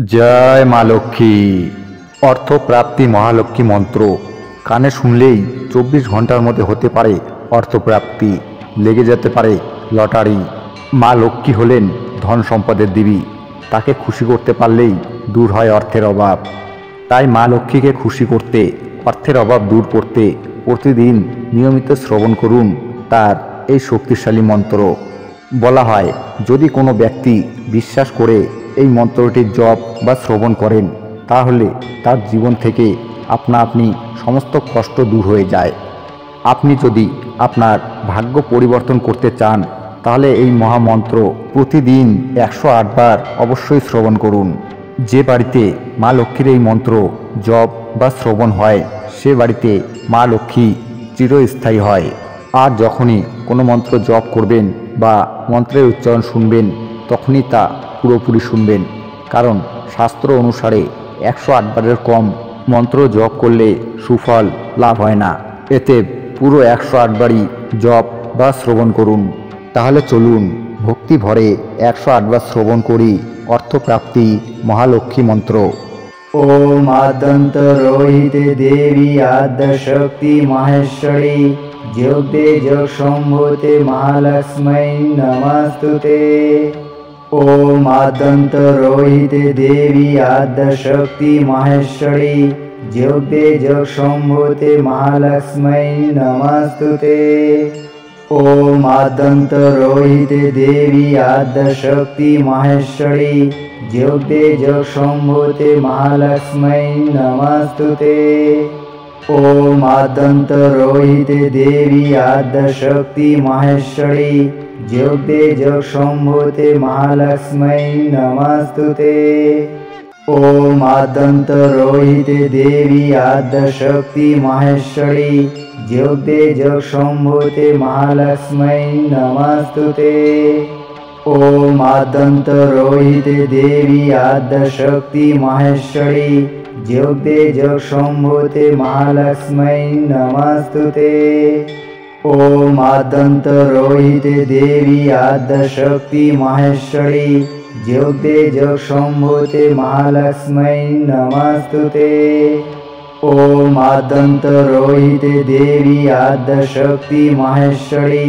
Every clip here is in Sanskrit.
জয় মা লক্ষ্মী। অর্থপ্রাপ্তি মহালক্ষ্মী মন্ত্র কানে শুনলেই 24 ঘন্টার মধ্যে হতে পারে অর্থপ্রাপ্তি, লেগে যেতে পারে লটারি। মা লক্ষ্মী হলেন ধন সম্পদের দেবী, তাকে খুশি করতে পারলেই দূর হয় অর্থের অভাব। তাই মা লক্ষ্মীকে খুশি করতে, অর্থের অভাব দূর করতে প্রতিদিন নিয়মিত শ্রবণ করুন তার এই শক্তিশালী মন্ত্র। বলা হয়, যদি কোনো ব্যক্তি বিশ্বাস করে এই মন্ত্রটির জপ বা শ্রবণ করেন, তাহলে তার জীবন থেকে আপনা আপনি সমস্ত কষ্ট দূর হয়ে যায়। আপনি যদি আপনার ভাগ্য পরিবর্তন করতে চান, তাহলে এই মহামন্ত্র প্রতিদিন 108 বার অবশ্যই শ্রবণ করুন। যে বাড়িতে মা লক্ষ্মীর এই মন্ত্র জপ বা শ্রবণ হয়, সে বাড়িতে মা লক্ষ্মী চিরস্থায়ী হয়। আর যখনই কোনো মন্ত্র জপ করবেন বা মন্ত্রের উচ্চারণ শুনবেন, তখনই তা পুরোপুরি শুনবেন, কারণ শাস্ত্র অনুসারে 108 বারের কম মন্ত্র জপ করলে সুফল লাভ হয় না। এতে পুরো 108 বারই জপ বা শ্রবণ করুন। তাহলে চলুন ভক্তি ভরে 108 বার শ্রবণ করি অর্থপ্রাপ্তি মহালক্ষ্মী মন্ত্র। ओम आद्यंत रोहिते देवी आद्यशक्ति माहेश्वरी ज्योते जग शंभुते महालक्ष्मी नमस्तुते। ओम आद्यंत रोहिते देवी आद्यशक्ति माहेश्वरी ज्योते जग शंभुते महालक्ष्मी नमस्तुते। ओम आद्यंत रोहिते देवी आद्यशक्ति माहेश्वरी ज्योते जग शंभुते महालक्ष्मी नमस्तुते। ओम आद्यंत रोहिते देवी आद्यशक्ति माहेश्वरी ज्योते जग शंभुते महालक्ष्मी नमस्तुते। ओम आद्यंत रोहिते देवी आद्यशक्ति माहेश्वरी ज्योते जग शंभुते महालक्ष्मी नमस्तुते। ओम आद्यंत रोहिते देवी आद्यशक्ति माहेश्वरी ज्योते जग शंभुते महालक्ष्मी नमस्तुते। ओम आद्यंत रोहिते देवी आद्यशक्ति माहेश्वरी ज्योते जग शंभुते महालक्ष्मी नमस्तुते। ओम आद्यंत रोहिते देवी आद्यशक्ति माहेश्वरी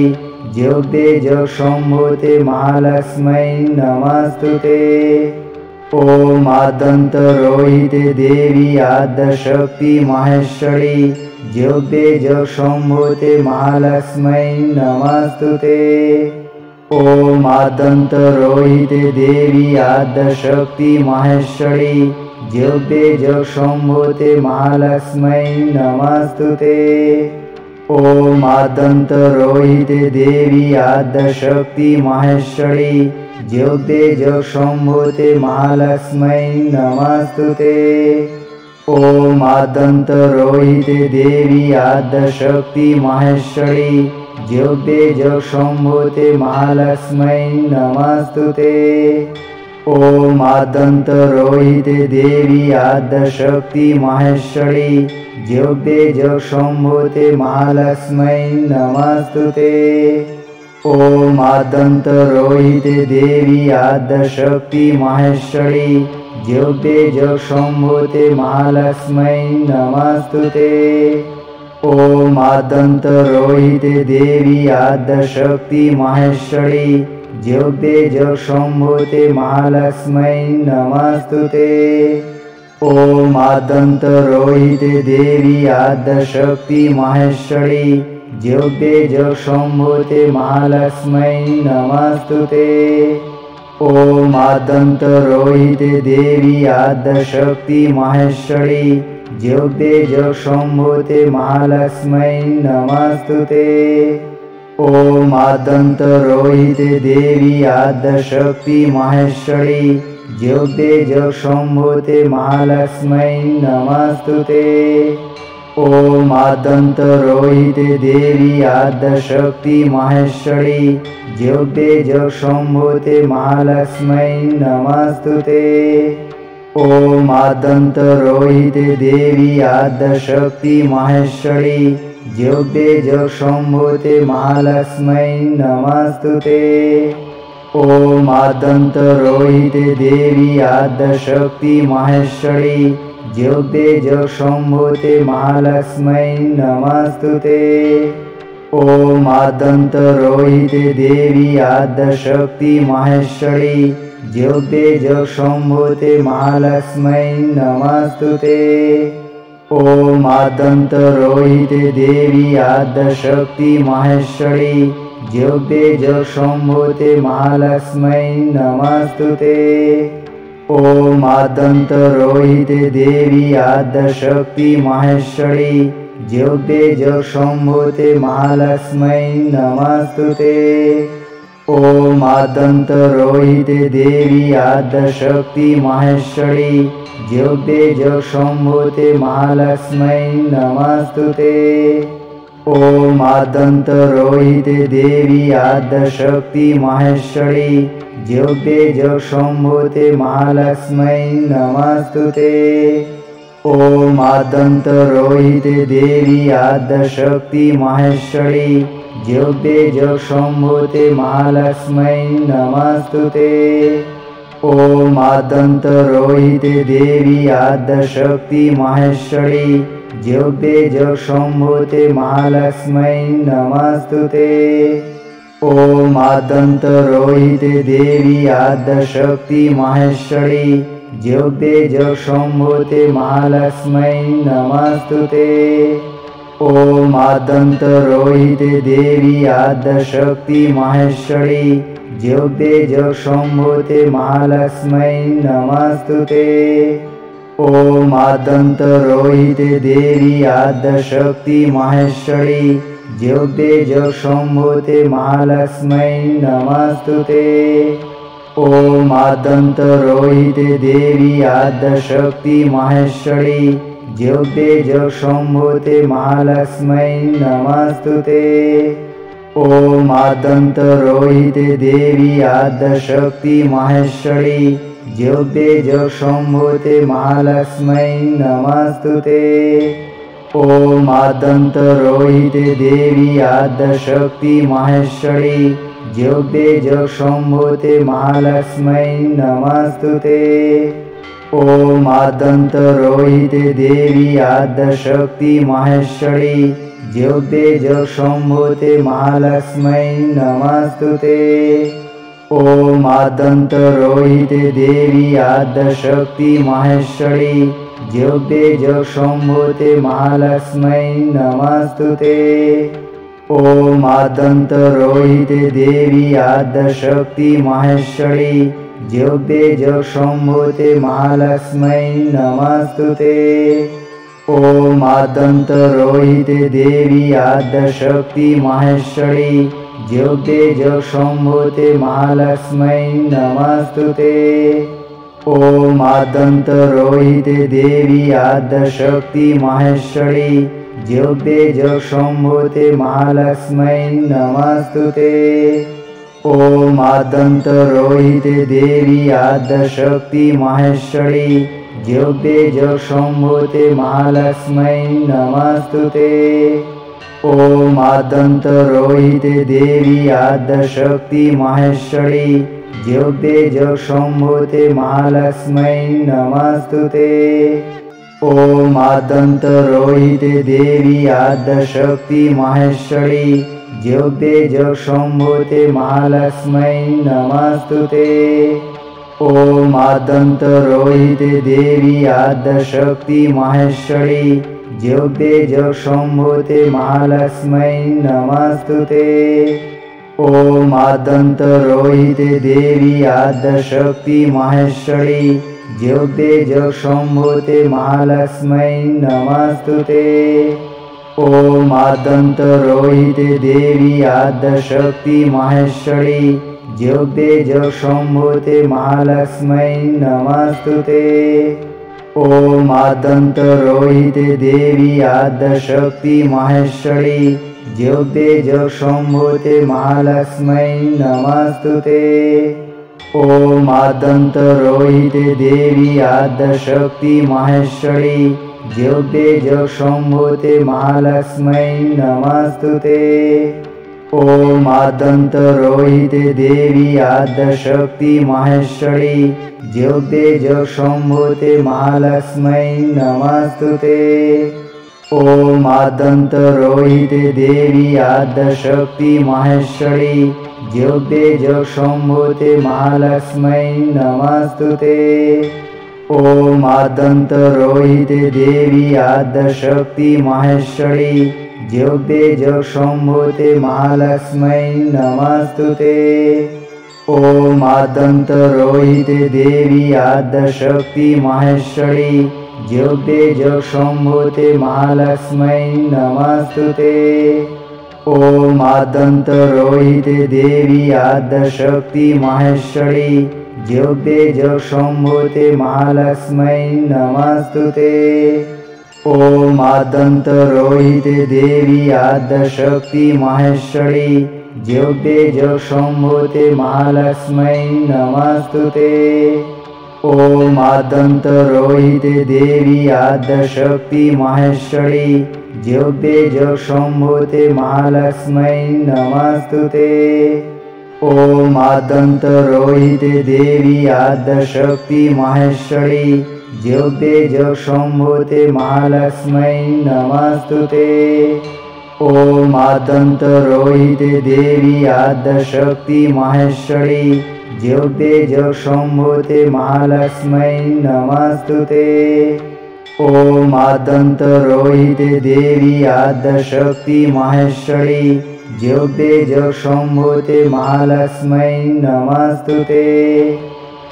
ज्योते जग शंभुते महालक्ष्मी नमस्तुते। ओम आद्यंत रोहिते देवी आद्यशक्ति माहेश्वरी ज्योते जग शंभुते महालक्ष्मी नमस्तुते। ओम आद्यंत रोहिते देवी आद्यशक्ति माहेश्वरी ज्योते जग शंभुते महालक्ष्मी नमस्तुते। ओम आद्यंत रोहिते देवी आद्यशक्ति माहेश्वरी ज्योते जग शंभुते महालक्ष्मी नमस्तुते। ओम आद्यंत रोहिते देवी आद्यशक्ति माहेश्वरी ज्योते जग शंभुते महालक्ष्मी नमस्तुते। ओम आद्यंत रोहिते देवी आद्यशक्ति माहेश्वरी ज्योते जग शंभुते महालक्ष्मी नमस्तुते। ओम आद्यंत रोहिते देवी आद्यशक्ति माहेश्वरी ज्योते जग शंभुते महालक्ष्मी नमस्तुते। ओम आद्यंत रोहिते देवी आद्यशक्ति माहेश्वरी ज्योते जग शंभुते महालक्ष्मी नमस्तुते। ओम आद्यंत रोहिते देवी आद्यशक्ति माहेश्वरी ज्योते जग शंभुते महालक्ष्मी नमस्तुते। ओम आद्यंत रोहिते देवी आद्यशक्ति माहेश्वरी ज्योते जग शंभुते महालक्ष्मी नमस्तुते। ओम आद्यंत रोहिते देवी आद्यशक्ति माहेश्वरी ज्योते जग शंभुते महालक्ष्मी नमस्तुते। ओम आद्यंत रोहिते देवी आद्यशक्ति माहेश्वरी ज्योते जग शंभुते महालक्ष्मी नमस्तुते। ओम आद्यंत रोहिते देवी आद्यशक्ति माहेश्वरी ज्योते जग शंभुते महालक्ष्मी नमस्तुते। ॐ आद्यन्तरोहिते देवी आद्यशक्ति माहेश्वरी ज्योते जगशम्भूते महालक्ष्मै नमस्तुते। ॐ आद्यन्तरोहिते देवी आद्यशक्ति माहेश्वरी ज्योते जगशम्भूते महालक्ष्मै नमस्तुते। ॐ आद्यन्तरोहिते देवी आद्यशक्ति माहेश्वरी ज्योते जगशम्भूते महालक्ष्मै नमस्तुते। ॐ आद्यन्तरोहिते देवी आद्यशक्ति माहेश्वरी ज्योते जगशम्भूते महालक्ष्मै नमस्तुते। ॐ आद्यन्तरोहिते देवी आद्यशक्ति माहेश्वरी ज्योते जगशम्भूते महालक्ष्मै नमस्तुते। ॐ आद्यन्तरोहिते देवी आद्यशक्ति माहेश्वरी ज्योते जगशम्भूते महालक्ष्मै नमस्तुते। ॐ आद्यन्तरोहिते देवी आद्यशक्ति माहेश्वरी ज्योते जगशम्भूते महालक्ष्मै नमस्तुते। ॐ आद्यन्तरोहिते देवी आद्यशक्ति माहेश्वरी ज्योते जगशम्भूते महालक्ष्मै नमस्तुते। ॐ आद्यन्तरोहिते देवी आद्यशक्ति माहेश्वरी ज्योते जगशम्भूते महालक्ष्मै नमस्तुते। ॐ आद्यन्तरोहिते देवी आद्यशक्ति माहेश्वरी ज्योते जगशम्भूते महालक्ष्मै नमस्तुते। ॐ आद्यन्तरोहिते देवी आद्यशक्ति माहेश्वरी ज्योते जगशम्भूते महालक्ष्मै नमस्तुते। ॐ आद्यन्तरोहिते देवी आद्यशक्ति माहेश्वरी ज्योते जगशम्भूते महालक्ष्मै नमस्तुते। ॐ आद्यन्तरोहिते देवी आद्यशक्ति माहेश्वरी ज्योते जगशम्भूते महालक्ष्मै नमस्तुते। ॐ आद्यन्तरोहिते देवी आद्यशक्ति माहेश्वरी ज्योते जगशम्भूते महालक्ष्मै नमस्तुते। ॐ आद्यन्तरोहिते देवी आद्यशक्ति माहेश्वरी ज्योते जगशम्भूते महालक्ष्मै नमस्तुते। ॐ आद्यन्तरोहिते देवी आद्यशक्ति माहेश्वरी ज्योते जगशम्भूते महालक्ष्मै नमस्तुते। ॐ आद्यन्तरोहिते देवी आद्यशक्ति माहेश्वरी ज्योते जगशम्भूते महालक्ष्मै नमस्तुते। ॐ आद्यन्तरोहिते देवी आद्यशक्ति माहेश्वरी ज्योते जगशम्भूते महालक्ष्मै नमस्तुते। ॐ आद्यन्तरोहिते देवी आद्यशक्ति माहेश्वरी ज्योते जगशम्भूते महालक्ष्मै नमस्तुते। ॐ आद्यन्तरोहिते देवी आद्यशक्ति माहेश्वरी ज्योते जगशम्भूते महालक्ष्मै नमस्तुते। ॐ आद्यन्तरोहिते देवी आद्यशक्ति माहेश्वरी ज्योते जगशम्भूते महालक्ष्मै नमस्तुते। ॐ आद्यन्तरोहिते देवी आद्यशक्ति माहेश्वरी ज्योते जगशम्भूते महालक्ष्मै नमस्तुते। ॐ आद्यन्तरोहिते देवी आद्यशक्ति माहेश्वरी ज्योते जगशम्भूते महालक्ष्मै नमस्तुते। ॐ आद्यन्तरोहिते देवी आद्यशक्ति माहेश्वरी ज्योते जगशम्भूते महालक्ष्मै नमस्तुते। ॐ आद्यन्तरोहिते देवी आद्यशक्ति माहेश्वरी ज्योते जगशम्भूते महालक्ष्मै नमस्तुते। ॐ आद्यन्तरोहिते देवी आद्यशक्ति माहेश्वरी ज्योते जगशम्भूते महालक्ष्मै नमस्तुते। ॐ आद्यन्तरोहिते देवी आद्यशक्ति माहेश्वरी ज्योते जगशम्भूते महालक्ष्मै नमस्तुते। ॐ आद्यन्तरोहिते देवी आद्यशक्ति माहेश्वरी ज्योते जगशम्भूते महालक्ष्मै नमस्तुते। ॐ आद्यन्तरोहिते देवी आद्यशक्ति माहेश्वरी ज्योते जगशम्भूते महालक्ष्मै नमस्तुते। ॐ आद्यन्तरोहिते देवी आद्यशक्ति माहेश्वरी ज्योते जगशम्भूते महालक्ष्मै नमस्तुते। ॐ आद्यन्तरोहिते देवी आद्यशक्ति माहेश्वरी ज्योते जगशम्भूते महालक्ष्मै नमस्तुते। ॐ आद्यन्तरोहिते देवी आद्यशक्ति माहेश्वरी ज्योते जगशम्भूते महालक्ष्मै नमस्तुते। ॐ आद्यन्तरोहिते देवी आद्यशक्ति माहेश्वरी ज्योते जगशम्भूते महालक्ष्मै नमस्तुते। ॐ आद्यन्तरोहिते देवी आद्यशक्ति माहेश्वरी ज्योते जगशम्भूते महालक्ष्मै नमस्तुते। ॐ आद्यन्तरोहिते देवी आद्यशक्ति माहेश्वरी ज्योते जगशम्भूते महालक्ष्मै नमस्तुते। ॐ आद्यन्तरोहिते देवी आद्यशक्ति माहेश्वरी ज्योते जगशम्भूते महालक्ष्मै नमस्तुते। ॐ आद्यन्तरोहिते देवी आद्यशक्ति माहेश्वरी ज्योते जगशम्भूते महालक्ष्मै नमस्तुते।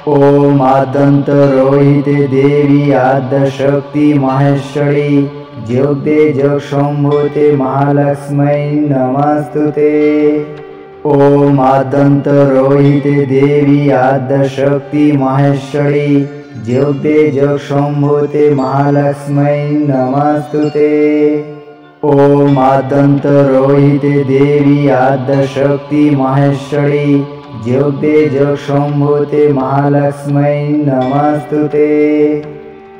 ॐ आद्यन्तरोहिते देवी आद्यशक्ति माहेश्वरी ज्योते जगशम्भूते महालक्ष्मै नमस्तुते। ॐ आद्यन्तरोहिते देवी आद्यशक्ति माहेश्वरी ज्योते जगशम्भूते महालक्ष्मै नमस्तुते। ॐ आद्यन्तरोहिते देवी आद्यशक्ति माहेश्वरी ज्योते जगशम्भूते महालक्ष्मै नमस्तुते।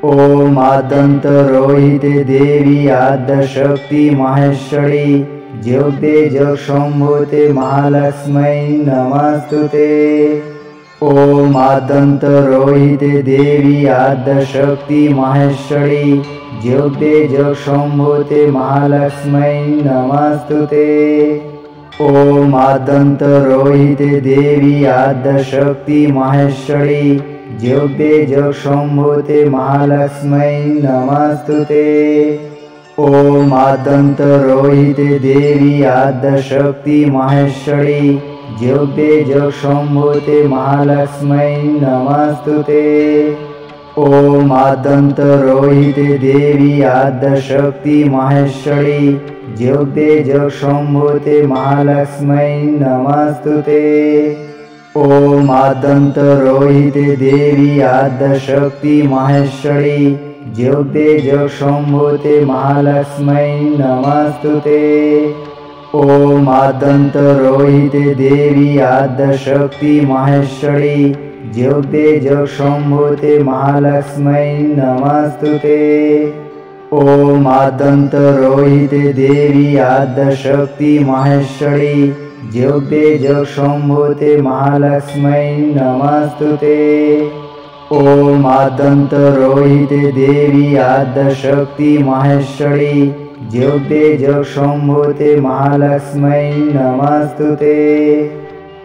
ॐ आद्यन्तरोहिते देवी आद्यशक्ति माहेश्वरी ज्योते जगशम्भूते महालक्ष्मै नमस्तुते। ॐ आद्यन्तरोहिते देवी आद्यशक्ति माहेश्वरी ज्योते जगशम्भूते महालक्ष्मै नमस्तुते। ॐ आद्यन्तरोहिते देवी आद्यशक्ति माहेश्वरी ज्योते जगशम्भूते महालक्ष्मै नमस्तुते। ॐ आद्यन्तरोहिते देवी आद्यशक्ति माहेश्वरी ज्योते जगशम्भूते महालक्ष्मै नमस्तुते। ॐ आद्यन्तरोहिते देवी आद्यशक्ति माहेश्वरी ज्योते जगशम्भूते महालक्ष्मै नमस्तुते। ॐ आद्यन्तरोहिते देवी आद्यशक्ति माहेश्वरी ज्योते जगशम्भूते महालक्ष्मै नमस्तुते। ॐ आद्यन्तरोहिते देवी आद्यशक्ति माहेश्वरी ज्योते जगशम्भूते महालक्ष्मै नमस्तुते। ॐ आद्यन्तरोहिते देवी आद्यशक्ति माहेश्वरी ज्योते जगशम्भूते महालक्ष्मै नमस्तुते। ॐ आद्यन्तरोहिते देवी आद्यशक्ति माहेश्वरी ज्योते जगशम्भूते महालक्ष्मै नमस्तुते।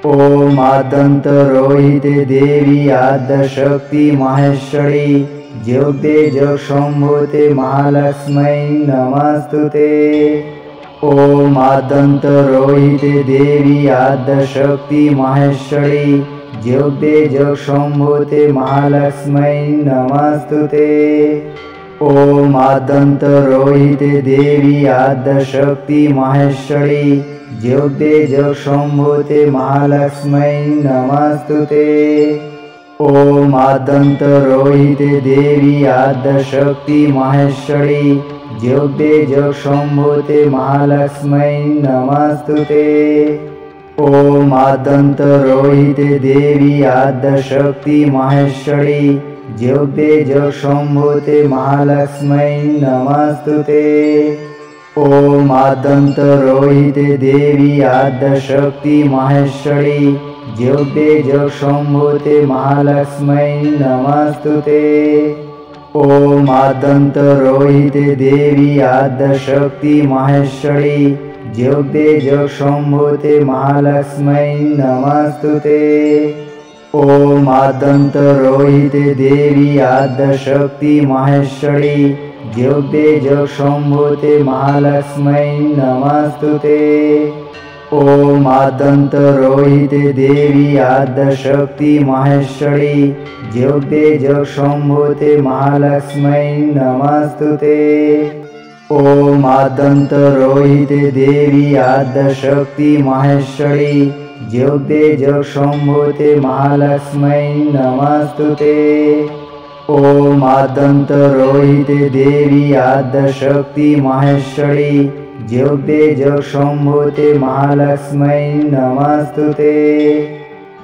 ॐ आद्यन्तरोहिते देवी आद्यशक्ति माहेश्वरी ज्योते जगशम्भूते महालक्ष्मै नमस्तुते। ॐ आद्यन्तरोहिते देवी आद्यशक्ति माहेश्वरी ज्योते जगशम्भूते महालक्ष्मै नमस्तुते। ॐ आद्यन्तरोहिते देवी आद्यशक्ति माहेश्वरी ज्योते जगशम्भूते महालक्ष्मै नमस्तुते। ॐ आद्यन्तरोहिते देवी आद्यशक्ति माहेश्वरी ज्योते जगशम्भूते महालक्ष्मै नमस्तुते। ॐ आद्यन्तरोहिते देवी आद्यशक्ति माहेश्वरी ज्योते जगशम्भूते महालक्ष्मै नमस्तुते। ॐ आद्यन्तरोहिते देवी आद्यशक्ति माहेश्वरी ज्योते जगशम्भूते महालक्ष्मै नमस्तुते। ॐ आद्यन्तरोहिते देवी आद्यशक्ति माहेश्वरी ज्योते जगशम्भूते महालक्ष्मै नमस्तुते। ॐ आद्यन्तरोहिते देवी आद्यशक्ति माहेश्वरी ज्योते जगशम्भूते महालक्ष्मै नमस्तुते। ॐ आद्यन्तरोहिते देवी आद्यशक्ति माहेश्वरी ज्योते जगशम्भूते महालक्ष्मै नमस्तुते। ॐ आद्यन्तरोहिते देवी आद्यशक्ति माहेश्वरी ज्योते जगशम्भूते महालक्ष्मै नमस्तुते। ॐ आद्यन्तरोहिते देवी आद्यशक्ति माहेश्वरी ज्योते जगशम्भूते महालक्ष्मै नमस्तुते।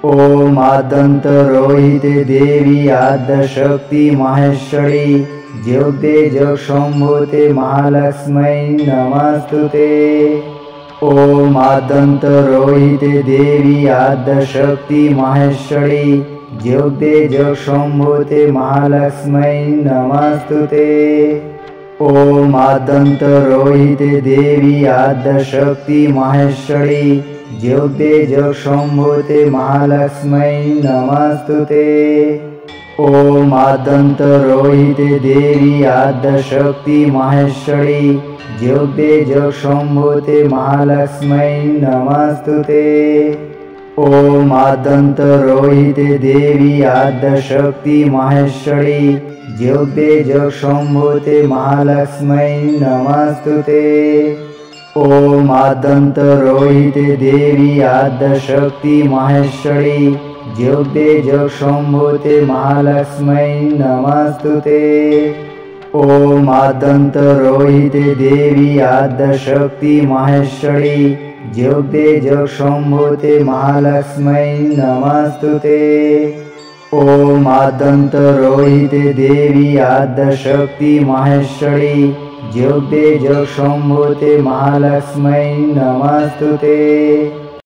ॐ आद्यन्तरोहिते देवी आद्यशक्ति माहेश्वरी ज्योते जगशम्भूते महालक्ष्मै नमस्तुते। ॐ आद्यन्तरोहिते देवी आद्यशक्ति माहेश्वरी ज्योते जगशम्भूते महालक्ष्मै नमस्तुते। ॐ आद्यन्तरोहिते देवी आद्यशक्ति माहेश्वरी ज्योते जगशम्भूते महालक्ष्मै नमस्तुते। ॐ आद्यन्तरोहिते देवी आद्यशक्ति माहेश्वरी ज्योते जगशम्भूते महालक्ष्मै नमस्तुते। ॐ आद्यन्तरोहिते देवी आद्यशक्ति माहेश्वरी ज्योते जगशम्भूते महालक्ष्मै नमस्तुते। ॐ आद्यन्तरोहिते देवी आद्यशक्ति माहेश्वरी ज्योते जगशम्भूते महालक्ष्मै नमस्तुते। ॐ आद्यन्तरोहिते देवी आद्यशक्ति माहेश्वरी ज्योते जगशम्भूते महालक्ष्मै नमस्तुते। ॐ आद्यन्तरोहिते देवी आद्यशक्ति माहेश्वरी ज्योते जगशम्भूते महालक्ष्मै नमस्तुते।